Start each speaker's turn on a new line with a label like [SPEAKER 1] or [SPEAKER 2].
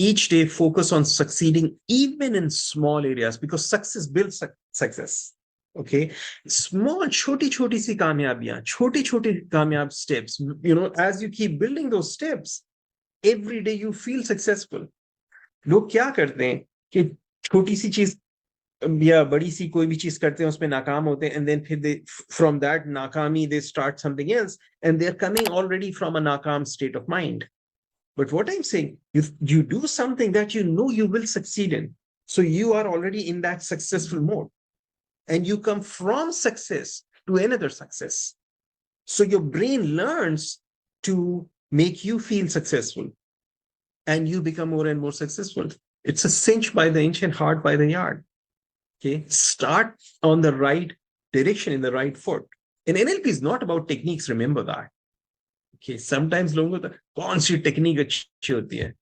[SPEAKER 1] each day focus on succeeding even in small areas, because success builds success. Okay, small choti si kamyabiyan, छोटे kamyab steps, as you keep building those steps, every day you feel successful. लोग क्या करते हैं कि छोटी सी चीज या बड़ी सी कोई भी चीज करते हैं, उसमें नाकाम होते हैं, and then फिर they from that नाकामी they start something else, and they're coming already from a nakam state of mind. But what I'm saying, you do something that you know you will succeed in, so you are already in that successful mode, and you come from success to another success. So your brain learns to make you feel successful, and you become more and more successful. It's a cinch by the inch and hard by the yard. Okay, start on the right direction, in the right foot. And NLP is not about techniques, remember that. Okay, sometimes लोगों को कौन सी technique अच्छी होती है,